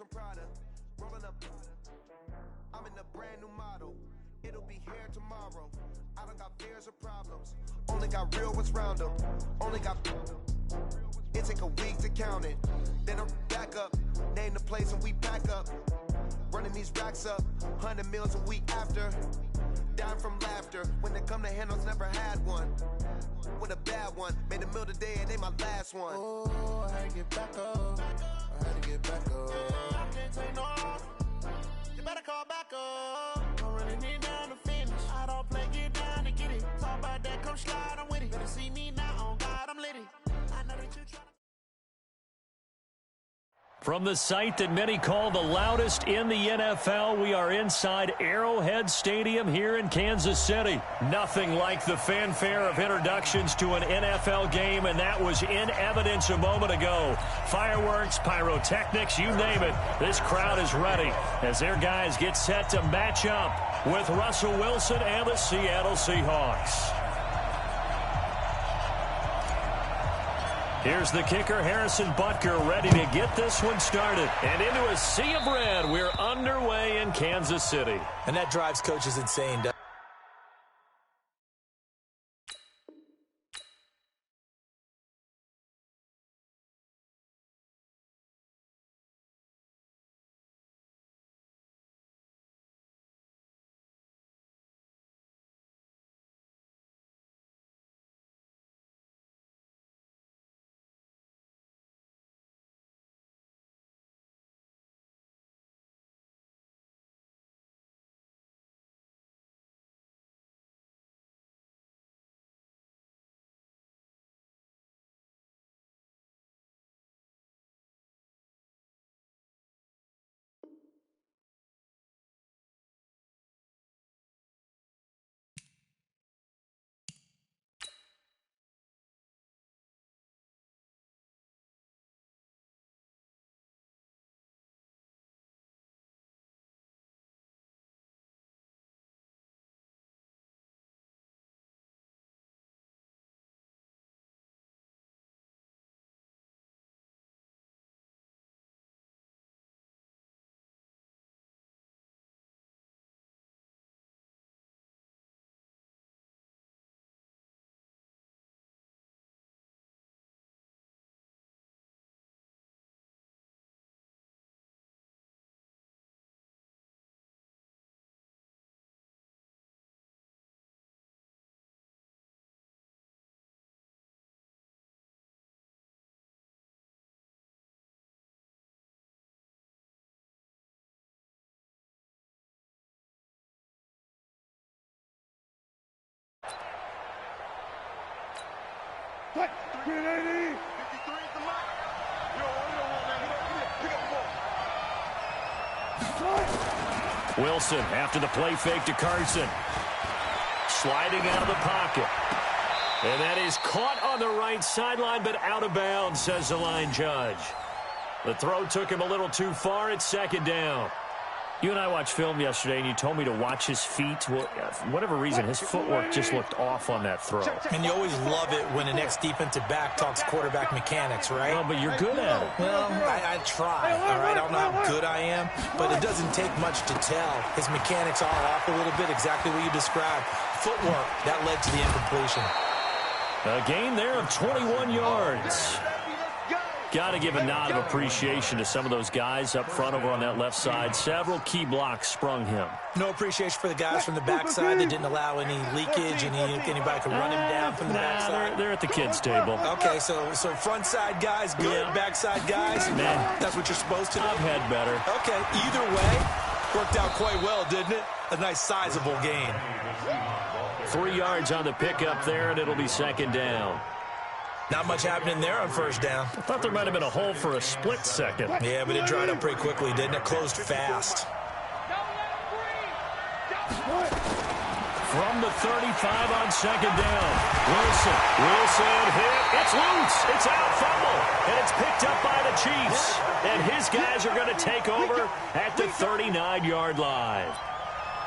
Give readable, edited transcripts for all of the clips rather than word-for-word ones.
some Prada, rolling up. I'm in a brand new model. It'll be here tomorrow. I don't got fears or problems. Only got real ones round them. Only got. It take a week to count it. Then I'm back up. Name the place and we pack up. Running these racks up. 100 meals a week after. Down from laughter. When they come to handles, never had one. With a bad one. Made a meal today and they my last one. Oh, I had to get back up. I had to get back up. I can't take no off. You better call back up. Don't really need down to finish. I don't play, get down to get it. Talk about that, come slide, I'm with it. Better see me now, on God, I'm litty. I know that you try. From the site that many call the loudest in the NFL, we are inside Arrowhead Stadium here in Kansas City. Nothing like the fanfare of introductions to an NFL game, and that was in evidence a moment ago. Fireworks, pyrotechnics, you name it. This crowd is ready as their guys get set to match up with Russell Wilson and the Seattle Seahawks. Here's the kicker, Harrison Butker, ready to get this one started. And into a sea of red, we're underway in Kansas City. And that drives coaches insane. Wilson after the play fake to Carson. Sliding out of the pocket. And that is caught on the right sideline, but out of bounds, says the line judge. The throw took him a little too far. It's second down. You and I watched film yesterday, and you told me to watch his feet. Well, for whatever reason, his footwork just looked off on that throw. And you always love it when the next defensive back talks quarterback mechanics, right? Well, but you're good at it. Well, I try, all right? I don't know how good I am, but it doesn't take much to tell. His mechanics are off a little bit, exactly what you described. Footwork, that led to the incompletion. A gain there of 21 yards. Got to give a nod of appreciation to some of those guys up front over on that left side. Several key blocks sprung him. No appreciation for the guys from the backside that didn't allow any leakage, anybody could run him down from the backside. They're at the kids' table. Okay, so front side guys good, backside guys, that's what you're supposed to do? I've had better. Okay, either way, worked out quite well, didn't it? A nice sizable gain. 3 yards on the pickup there, and it'll be second down. Not much happening there on first down. I thought there might have been a hole for a split second. Yeah, but it dried up pretty quickly, didn't it? Closed fast. From the 35 on second down. Wilson hit. It's loose. It's out, fumble. And it's picked up by the Chiefs. And his guys are going to take over at the 39-yard line.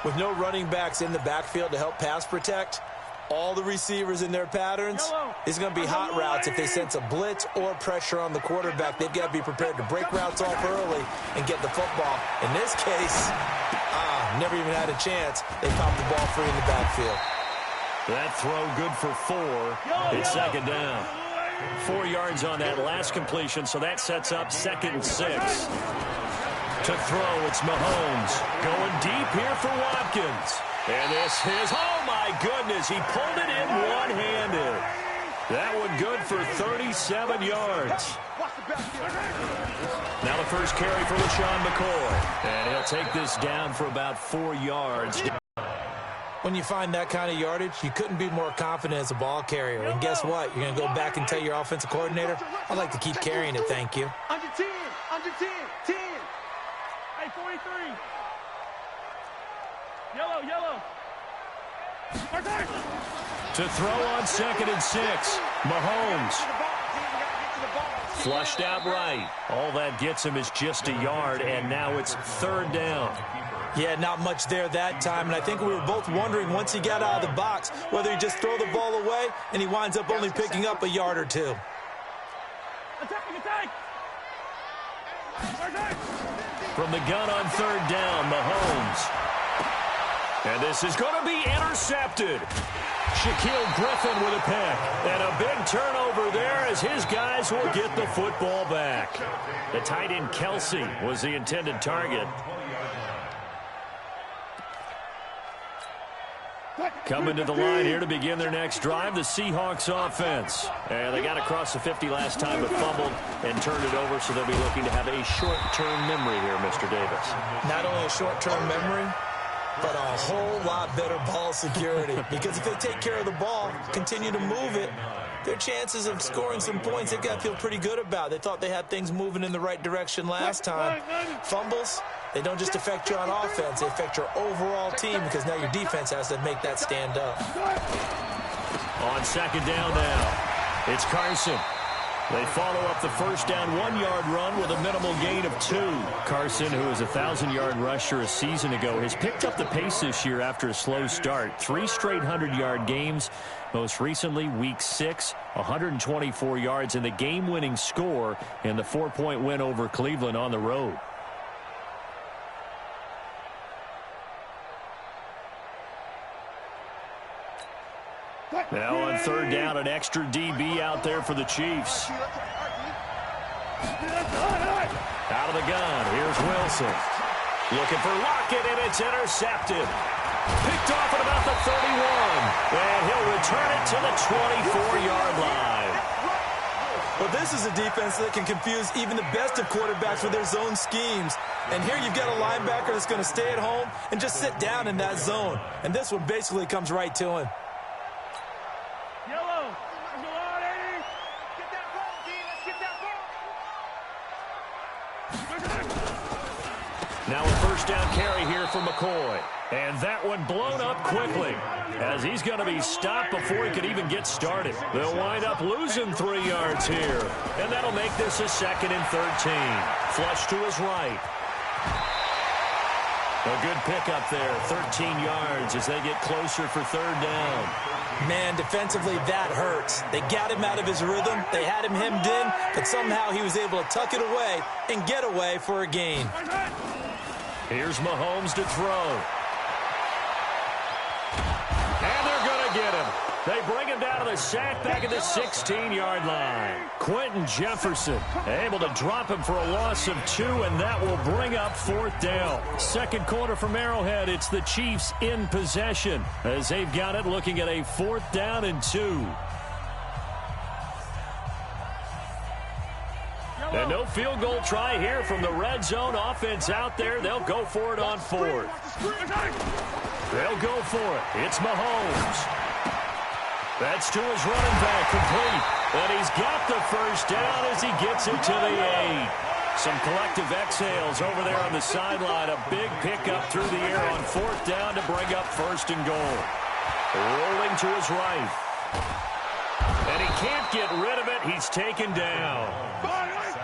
With no running backs in the backfield to help pass protect, All the receivers in their patterns, it's going to be hot routes if they sense a blitz or pressure on the quarterback. They've got to be prepared to break routes off early and get the football. In this case, never even had a chance. They popped the ball free in the backfield. That throw good for 4. It's second down. 4 yards on that last completion, so that sets up 2nd and 6. To throw, it's Mahomes. Going deep here for Watkins. And this is, oh my goodness, he pulled it in one-handed. That one good for 37 yards. Now the first carry for LaShawn McCoy. And he'll take this down for about 4 yards. When you find that kind of yardage, you couldn't be more confident as a ball carrier. And guess what? You're going to go back and tell your offensive coordinator, I'd like to keep carrying it, thank you. Under 10, 10. Hey, 43. Yellow. To throw on 2nd and 6. Mahomes. Flushed out right. All that gets him is just a yard, and now it's 3rd down. Yeah, not much there that time, and I think we were both wondering once he got out of the box whether he'd just throw the ball away, and he winds up only picking up a yard or 2. Attack! From the gun on 3rd down, Mahomes. And this is going to be intercepted. Shaquille Griffin with a pick. And a big turnover there as his guys will get the football back. The tight end Kelsey was the intended target. Coming to the line here to begin their next drive, the Seahawks offense. And they got across the 50 last time but fumbled and turned it over, so they'll be looking to have a short-term memory here, Mr. Davis. Not only a short-term memory, but a whole lot better ball security. Because if they take care of the ball, continue to move it, their chances of scoring some points, they've got to feel pretty good about. They thought they had things moving in the right direction last time. Fumbles, they don't just affect you on offense, they affect your overall team because now your defense has to make that stand up. On 2nd down now, it's Carson. They follow up the first down 1-yard run with a minimal gain of 2. Carson, who was a 1,000-yard rusher a season ago, has picked up the pace this year after a slow start. 3 straight 100-yard games. Most recently, Week 6, 124 yards and the game-winning score in the 4-point win over Cleveland on the road. Now on 3rd down, an extra DB out there for the Chiefs. Out of the gun, here's Wilson. Looking for Lockett, and it's intercepted. Picked off at about the 31. And he'll return it to the 24-yard line. Well, this is a defense that can confuse even the best of quarterbacks with their zone schemes. And here you've got a linebacker that's going to stay at home and just sit down in that zone. And this one basically comes right to him. Now a first down carry here for McCoy. And that one blown up quickly as he's going to be stopped before he could even get started. They'll wind up losing 3 yards here. And that'll make this a 2nd and 13. Flush to his right. A good pickup there, 13 yards as they get closer for 3rd down. Man, defensively, that hurts. They got him out of his rhythm. They had him hemmed in, but somehow he was able to tuck it away and get away for a gain. Here's Mahomes to throw. And they're going to get him. They bring him down to the sack back at the 16-yard line. Quentin Jefferson able to drop him for a loss of 2, and that will bring up 4th down. Second quarter from Arrowhead. It's the Chiefs in possession as they've got it looking at a 4th down and 2. And no field goal try here from the red zone offense out there. They'll go for it on 4th. They'll go for it. It's Mahomes. That's to his running back, complete. And he's got the first down as he gets it to the 8. Some collective exhales over there on the sideline. A big pickup through the air on 4th down to bring up 1st and goal. Rolling to his right. And he can't get rid of it. He's taken down.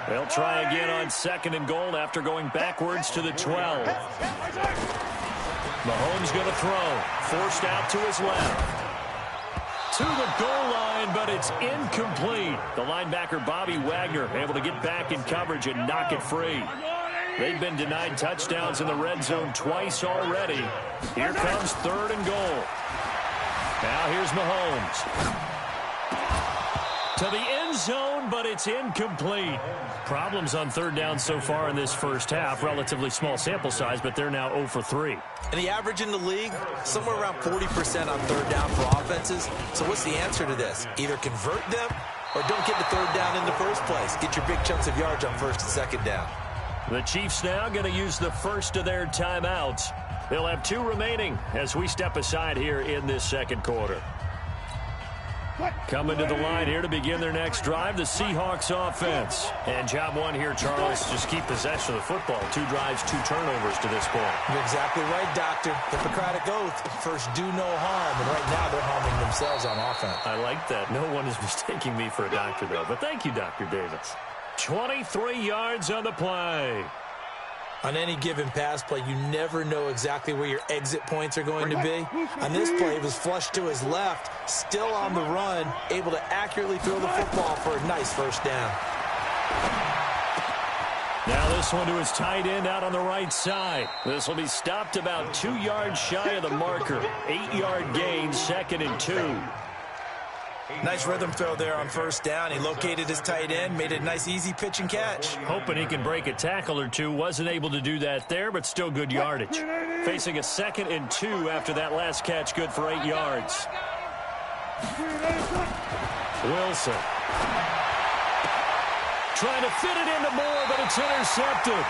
They'll try again on 2nd and goal after going backwards to the 12. Mahomes going to throw. Forced out to his left. to the goal line, but it's incomplete. The linebacker, Bobby Wagner, able to get back in coverage and knock it free. They've been denied touchdowns in the red zone twice already. Here comes 3rd and goal. Now here's Mahomes. To the end zone, but it's incomplete. Problems on 3rd down so far in this first half. Relatively small sample size, but they're now 0 for 3. And the average in the league, somewhere around 40% on 3rd down for offenses. So what's the answer to this? Either convert them or don't get the 3rd down in the first place. Get your big chunks of yards on 1st and 2nd down. The Chiefs now going to use the first of their timeouts. They'll have 2 remaining as we step aside here in this second quarter. Coming to the line here to begin their next drive, the Seahawks offense. And job one here, Charles, just keep possession of the football. 2 drives, 2 turnovers to this point. You're exactly right, Doctor. Hippocratic oath. First, do no harm. And right now, they're harming themselves on offense. I like that. No one is mistaking me for a doctor, though. But thank you, Dr. Davis. 23 yards on the play. On any given pass play, you never know exactly where your exit points are going to be. On this play, it was flushed to his left, still on the run, able to accurately throw the football for a nice 1st down. Now this one to his tight end out on the right side. This will be stopped about 2 yards shy of the marker. 8-yard gain, 2nd and 2. Nice rhythm throw there on 1st down. He located his tight end, made a nice easy pitch and catch. Hoping he can break a tackle or 2. Wasn't able to do that there, but still good yardage. Facing a 2nd and 2 after that last catch, good for 8 yards. Wilson. Trying to fit it into Moore, but it's intercepted.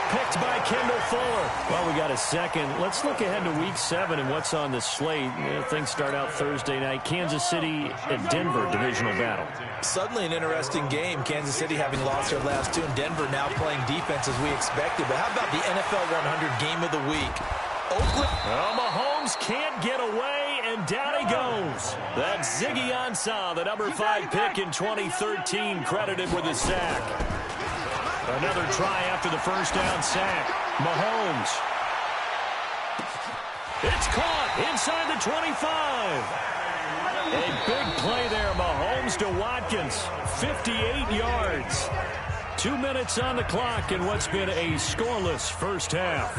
Picked by Kendall Fuller. Well, we got a second. Let's look ahead to Week 7 and what's on the slate. Things start out Thursday night. Kansas City at Denver, divisional battle. Suddenly an interesting game. Kansas City having lost their last 2, and Denver now playing defense as we expected. But how about the NFL 100 game of the week? Oakland. Well, Mahomes can't get away, and down he goes. That's Ziggy Ansah, the number 5 pick in 2013, credited with a sack. Another try after the 1st down sack. Mahomes. It's caught inside the 25. A big play there, Mahomes to Watkins. 58 yards. 2 minutes on the clock in what's been a scoreless first half.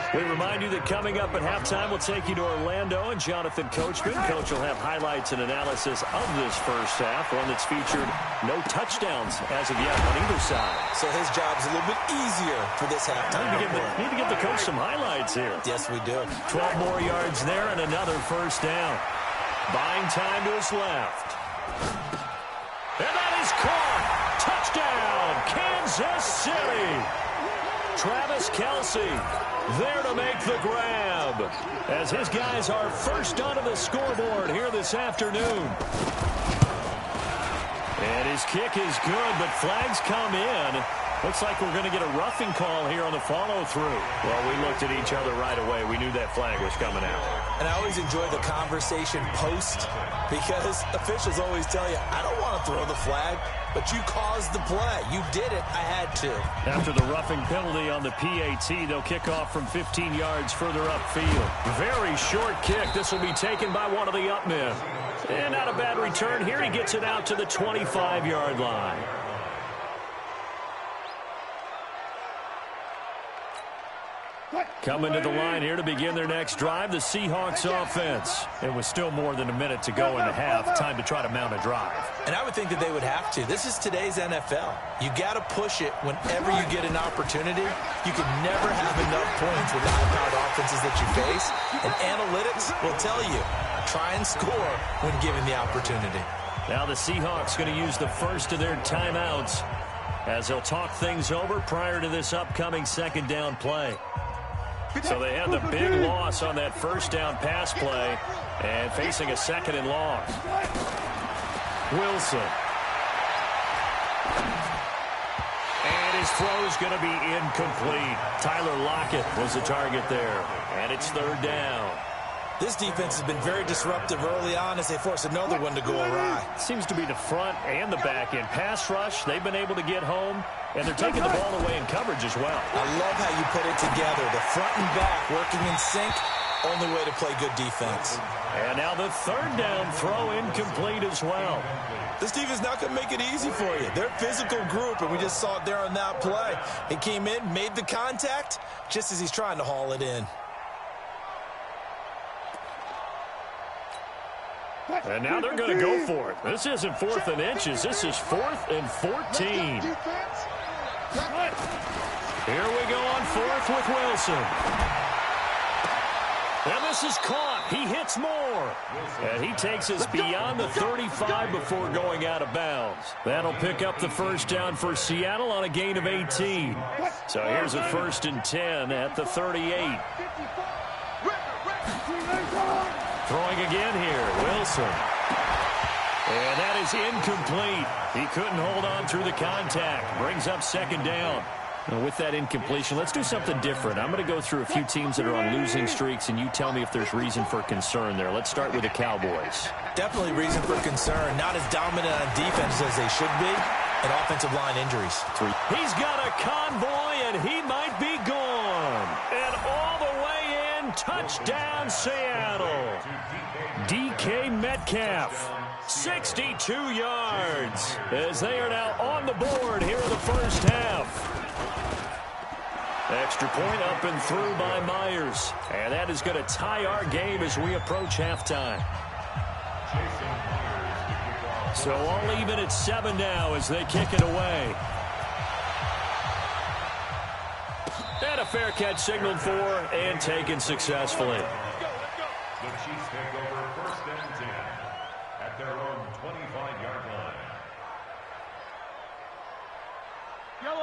We remind you that coming up at halftime, we'll take you to Orlando and Jonathan Coachman. Coach will have highlights and analysis of this first half, one that's featured no touchdowns as of yet on either side. So his job's a little bit easier for this halftime. Need to give the coach some highlights here. Yes, we do. 12 more yards there and another 1st down. Buying time to his left. And that is caught. Touchdown, Kansas City. Travis Kelce there to make the grab as his guys are first onto the scoreboard here this afternoon. And his kick is good, but flags come in. Looks like we're going to get a roughing call here on the follow-through. Well, we looked at each other right away. We knew that flag was coming out. And I always enjoy the conversation post because officials always tell you, I don't want to throw the flag, but you caused the play. You did it. I had to. After the roughing penalty on the PAT, they'll kick off from 15 yards further upfield. Very short kick. This will be taken by one of the up men. And not a bad return here. He gets it out to the 25-yard line. Coming to the line here to begin their next drive, the Seahawks offense. And with still more than a minute to go in the half, time to try to mount a drive. And I would think that they would have to. This is today's NFL. You got to push it whenever you get an opportunity. You can never have enough points with the high-powered offenses that you face. And analytics will tell you, try and score when given the opportunity. Now the Seahawks going to use the first of their timeouts as they'll talk things over prior to this upcoming 2nd down play. So they had the big loss on that 1st down pass play and facing a 2nd and long. Wilson. And his throw's going to be incomplete. Tyler Lockett was the target there. And it's 3rd down. This defense has been very disruptive early on as they force another one to go awry. Seems to be the front and the back end. Pass rush, they've been able to get home, and they're taking the ball away in coverage as well. I love how you put it together. The front and back working in sync. Only way to play good defense. And now the third down throw incomplete as well. This defense not going to make it easy for you. They're a physical group, and we just saw it there on that play. He came in, made the contact, just as he's trying to haul it in. And now they're going to go for it. This isn't 4th and inches. This is 4th and 14. Here we go on 4th with Wilson. And this is caught. He hits more. And he takes us beyond the 35 before going out of bounds. That'll pick up the first down for Seattle on a gain of 18. So here's a 1st and 10 at the 38. Throwing again here, Wilson. And that is incomplete. He couldn't hold on through the contact. Brings up 2nd down. Now with that incompletion, let's do something different. I'm going to go through a few teams that are on losing streaks, and you tell me if there's reason for concern there. Let's start with the Cowboys. Definitely reason for concern. Not as dominant on defense as they should be, and offensive line injuries. He's got a convoy, and he might be gone. And all the way in, touchdown Seattle. DK Metcalf, 62 yards, as they are now on the board here in the first half. Extra point up and through by Myers. And that is going to tie our game as we approach halftime. So all even at 7 now as they kick it away. And a fair catch signaled for and taken successfully. The Chiefs take over 1st and 10 at their own 25-yard line.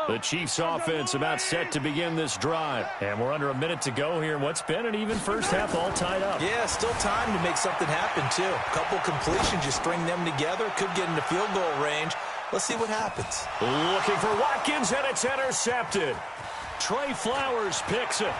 The Chiefs offense about set to begin this drive. And we're under a minute to go here in what's been an even first half all tied up. Yeah, still time to make something happen, too. A couple completions, you string them together, could get into field goal range. Let's see what happens. Looking for Watkins, and it's intercepted. Trey Flowers picks it.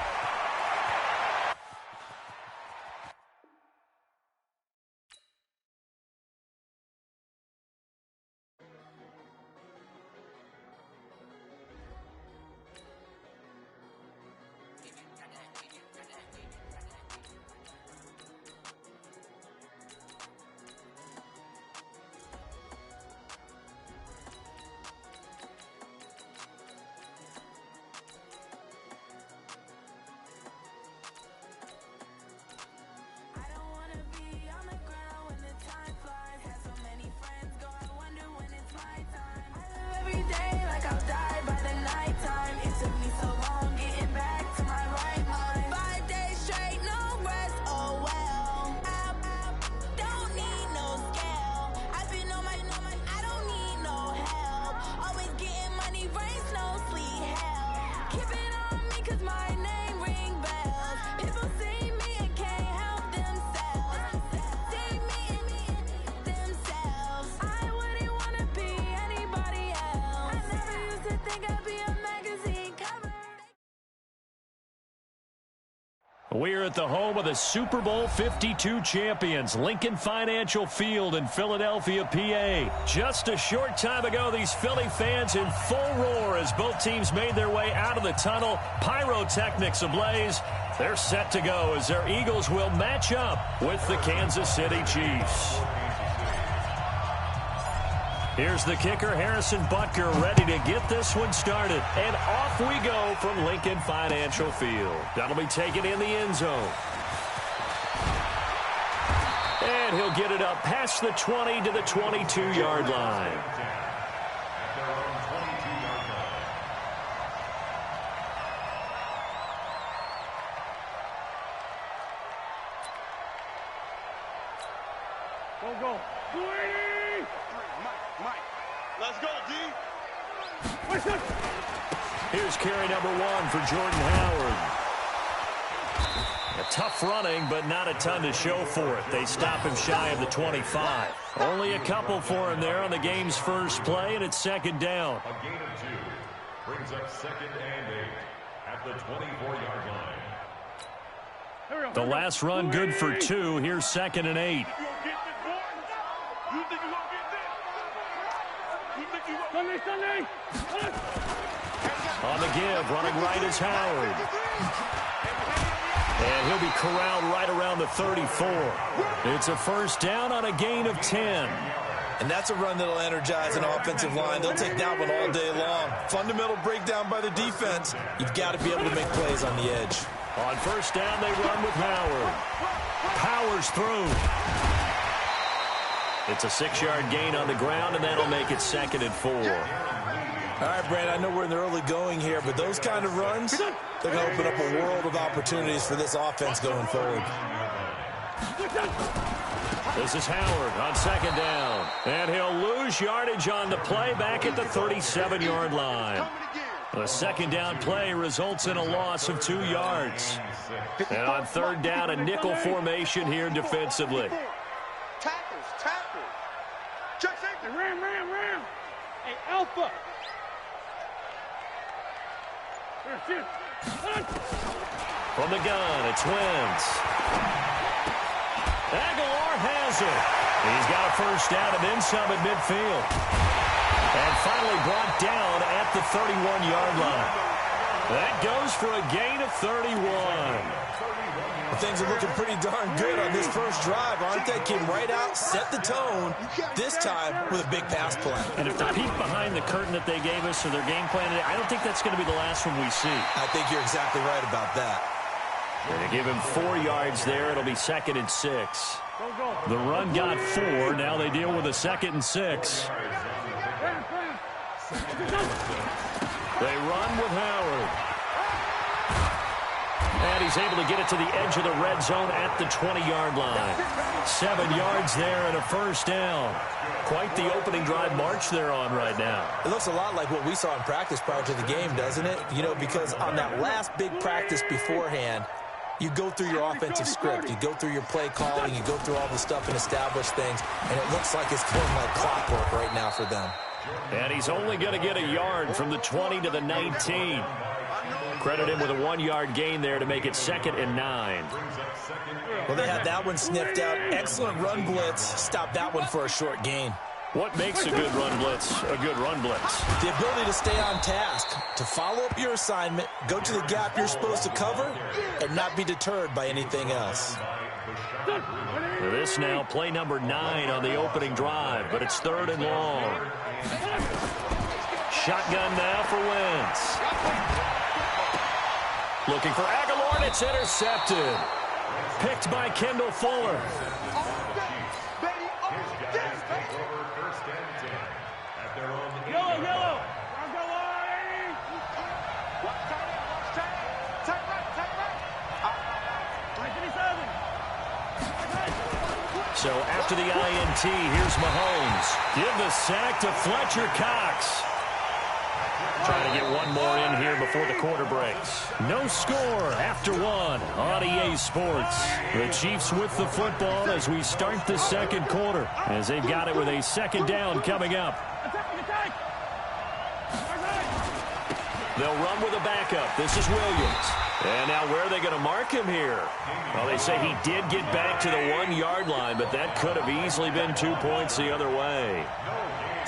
We're at the home of the Super Bowl 52 champions, Lincoln Financial Field in Philadelphia, PA. Just a short time ago, these Philly fans in full roar as both teams made their way out of the tunnel. Pyrotechnics ablaze. They're set to go as their Eagles will match up with the Kansas City Chiefs. Here's the kicker, Harrison Butker, ready to get this one started. And off we go from Lincoln Financial Field. That'll be taken in the end zone. And he'll get it up past the 20 to the 22-yard line. Go. Let's go, D. Here's carry number 1 for Jordan Howard. A tough running, but not a ton to show for it. They stop him shy of the 25. Only a couple for him there on the game's first play, and it's 2nd down. A gain of 2 brings up 2nd and 8 at the 24-yard line. The last run good for 2. Here's 2nd and 8. Sunday. On the give, running right is Howard. And he'll be corralled right around the 34. It's a first down on a gain of 10. And that's a run that'll energize an offensive line. They'll take that one all day long. Fundamental breakdown by the defense. You've got to be able to make plays on the edge. On first down, they run with Howard. Powers through. It's a 6-yard gain on the ground, and that'll make it 2nd and 4. All right, Brand, I know we're in the early going here, but those kind of runs, they're going to open up a world of opportunities for this offense going forward. This is Howard on 2nd down. And he'll lose yardage on the play back at the 37-yard line. The 2nd down play results in a loss of 2 yards. And on 3rd down, a nickel formation here defensively. Tackles. Check safety. Ram. Hey, Alpha. From the gun, it's Wentz. Aguilar has it. He's got a first down and then some at midfield. And finally brought down at the 31-yard line. That goes for a gain of 31. Well, things are looking pretty darn good on this first drive, aren't they? Came right out, set the tone, this time with a big pass play. And if the peek behind the curtain that they gave us or their game plan, I don't think that's going to be the last one we see. I think you're exactly right about that. And they give him 4 yards there. It'll be 2nd and 6. The run got 4. Now they deal with a 2nd and 6. They run with Howard. And he's able to get it to the edge of the red zone at the 20-yard line. 7 yards there and a first down. Quite the opening drive march they're on right now. It looks a lot like what we saw in practice prior to the game, doesn't it? You know, because on that last big practice beforehand, you go through your offensive script. You go through your play calling. You go through all the stuff and establish things. And it looks like it's going like clockwork right now for them. And he's only going to get a yard from the 20 to the 19. Credit him with a 1-yard gain there to make it 2nd and 9. Well, they had that one sniffed out. Excellent run blitz. Stop that one for a short gain. What makes a good run blitz a good run blitz? The ability to stay on task, to follow up your assignment, go to the gap you're supposed to cover, and not be deterred by anything else. This now play number 9 on the opening drive, but it's 3rd and long. Shotgun now for Wentz. Looking for Aguilar, and it's intercepted. Picked by Kendall Fuller. Yellow. So after the INT, here's Mahomes. Give the sack to Fletcher Cox. Trying to get one more in here before the quarter breaks. No score after 1 on EA Sports. The Chiefs with the football as we start the 2nd quarter, as they've got it with a 2nd down coming up. They'll run with a backup. This is Williams. And now where are they going to mark him here? Well, they say he did get back to the 1-yard line, but that could have easily been 2 points the other way.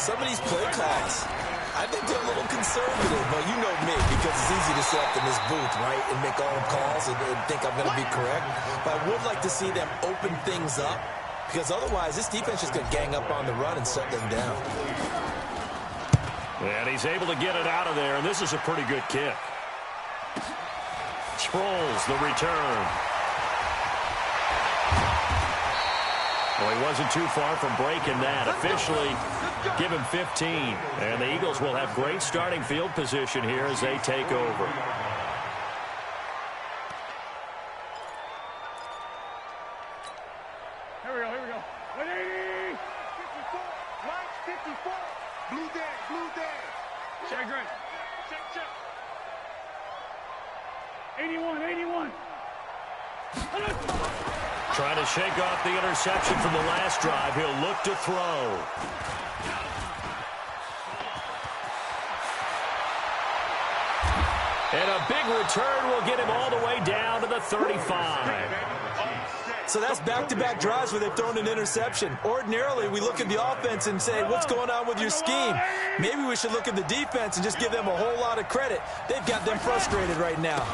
Some of these play calls, I think they're a little conservative, but you know me, because it's easy to sit up in this booth, right, and make all the calls and think I'm going to be correct. But I would like to see them open things up, because otherwise this defense is going to gang up on the run and shut them down. And he's able to get it out of there, and this is a pretty good kick. Sproles, the return. Well, he wasn't too far from breaking that. Officially, give him 15. And the Eagles will have great starting field position here as they take over. Here we go. 180. 54. Mike, 54. Blue day. Check right. Check. 81. Trying to shake off the interception from the last drive. He'll look to throw. And a big return will get him all the way down to the 35. So that's back-to-back drives where they've thrown an interception. Ordinarily, we look at the offense and say, what's going on with your scheme? Maybe we should look at the defense and just give them a whole lot of credit. They've got them frustrated right now.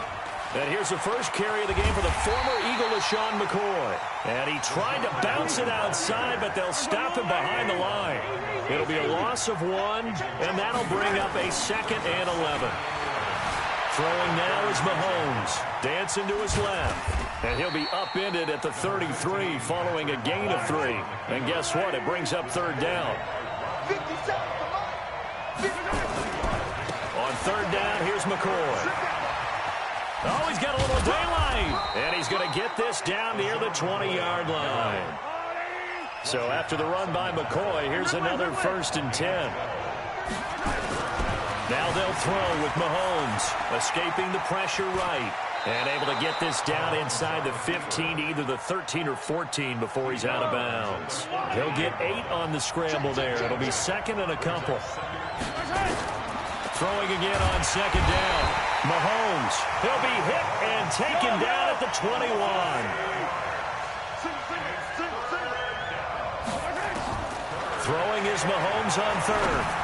And here's the first carry of the game for the former Eagle, LaShawn McCoy. And he tried to bounce it outside, but they'll stop him behind the line. It'll be a loss of 1, and that'll bring up a 2nd and 11. Throwing now is Mahomes. Dancing to his left. And he'll be upended at the 33 following a gain of 3. And guess what? It brings up 3rd down. On 3rd down, here's McCoy. Oh, he's got a little daylight. And he's going to get this down near the 20-yard line. So after the run by McCoy, here's another 1st and 10. Now they'll throw with Mahomes, escaping the pressure right. And able to get this down inside the 15, either the 13 or 14 before he's out of bounds. He'll get 8 on the scramble there. It'll be 2nd and a couple. Throwing again on 2nd down. Mahomes, he'll be hit and taken down at the 21. Throwing is Mahomes on 3rd.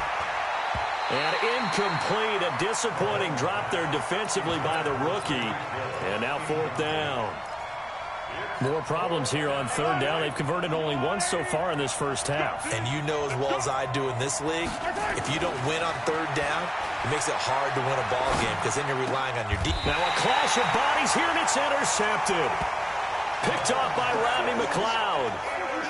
And incomplete, a disappointing drop there defensively by the rookie. And now 4th down. More problems here on 3rd down. They've converted only once so far in this first half. And you know as well as I do in this league, if you don't win on 3rd down, it makes it hard to win a ball game because then you're relying on your defense. Now a clash of bodies here, and it's intercepted. Picked off by Rodney McLeod.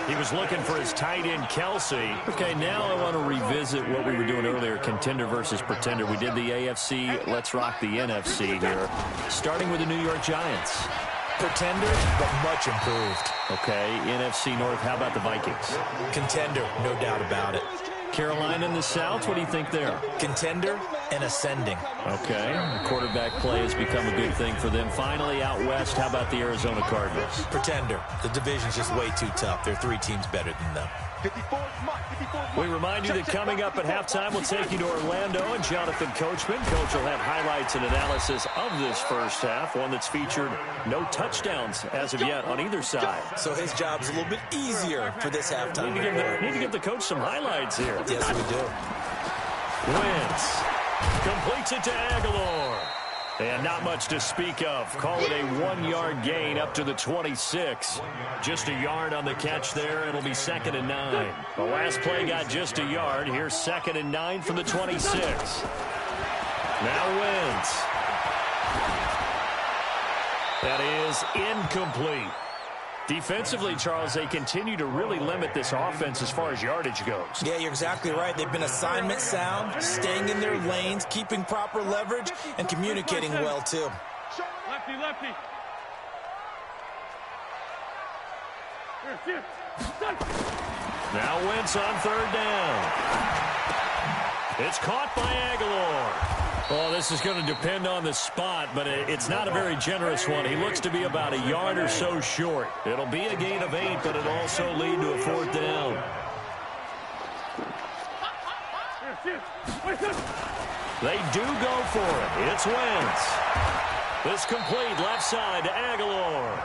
He was looking for his tight end, Kelsey. Okay, now I want to revisit what we were doing earlier, contender versus pretender. We did the AFC, let's rock the NFC here. Starting with the New York Giants. Pretender, but much improved. Okay, NFC North, how about the Vikings? Contender, no doubt about it. Carolina in the South, what do you think there? Contender and ascending. Okay, quarterback play has become a good thing for them. Finally, out west, how about the Arizona Cardinals? Pretender. The division's just way too tough. There are 3 teams better than them. We remind you that coming up at halftime, we'll take you to Orlando and Jonathan Coachman. Coach will have highlights and analysis of this first half, one that's featured no touchdowns as of yet on either side. So his job's a little bit easier for this halftime. Need to give the coach some highlights here. Yes, we do. Wentz completes it to Aguilar. And not much to speak of. Call it a 1-yard gain up to the 26. Just a yard on the catch there. It'll be 2nd and 9. The last play got just a yard. Here's 2nd and 9 from the 26. Now Wentz. That is incomplete. Defensively, Charles, they continue to really limit this offense as far as yardage goes. Yeah, you're exactly right. They've been assignment sound, staying in their lanes, keeping proper leverage, and communicating well, too. Lefty, lefty. Now Wentz on 3rd down. It's caught by Aguilar. Oh, this is going to depend on the spot, but it's not a very generous one. He looks to be about a yard or so short. It'll be a gain of 8, but it'll also lead to a 4th down. They do go for it. It's Wentz. This complete left side to Aguilar.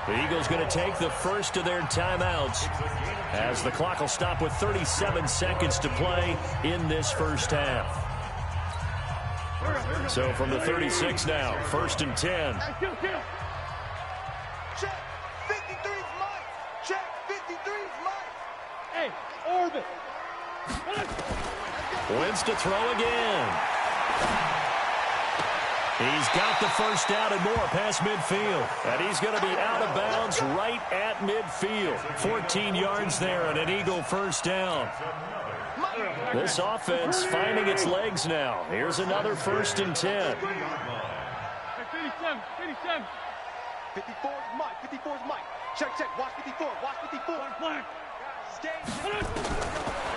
The Eagles going to take the first of their timeouts as the clock will stop with 37 seconds to play in this first half. So from the 36 now, 1st and 10. Check, 53's Mike. Check, 53's Mike. Hey, orbit. Wentz to throw again. He's got the first down and more past midfield. And he's going to be out of bounds right at midfield. 14 yards there and an Eagle first down. This offense finding its legs now. Here's another 1st and 10. 57, 57. 54's Mike. 54's Mike. Check, check. Watch 54. Watch 54. Black.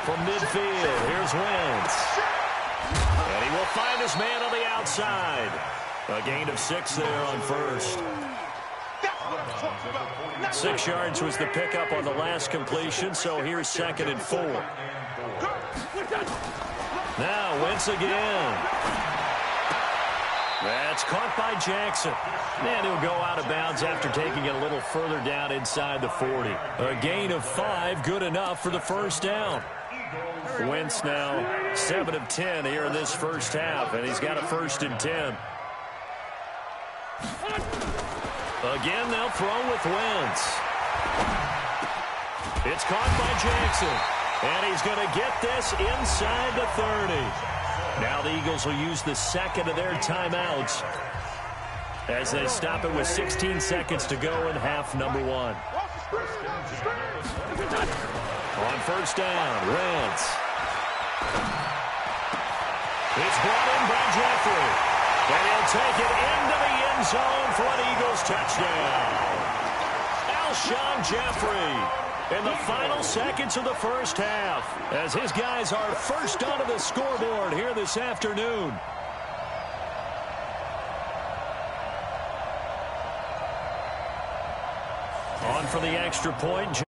From midfield, here's Wentz. And he will find his man on the outside. A gain of 6 there on 1st. 6 yards was the pickup on the last completion, so here's 2nd and 4. Now Wentz again. That's caught by Jackson. And he'll go out of bounds after taking it a little further down inside the 40. A gain of 5, good enough for the first down. Wentz now 7 of 10 here in this first half, and he's got a 1st and 10. Again, they'll throw with Wentz. It's caught by Jackson. And he's going to get this inside the 30. Now the Eagles will use the second of their timeouts as they stop it with 16 seconds to go in half number 1. On first down, Wentz. It's brought in by Jeffrey. And he'll take it into the end zone for an Eagles touchdown. Alshon Jeffrey in the final seconds of the first half as his guys are first onto the scoreboard here this afternoon. On for the extra point.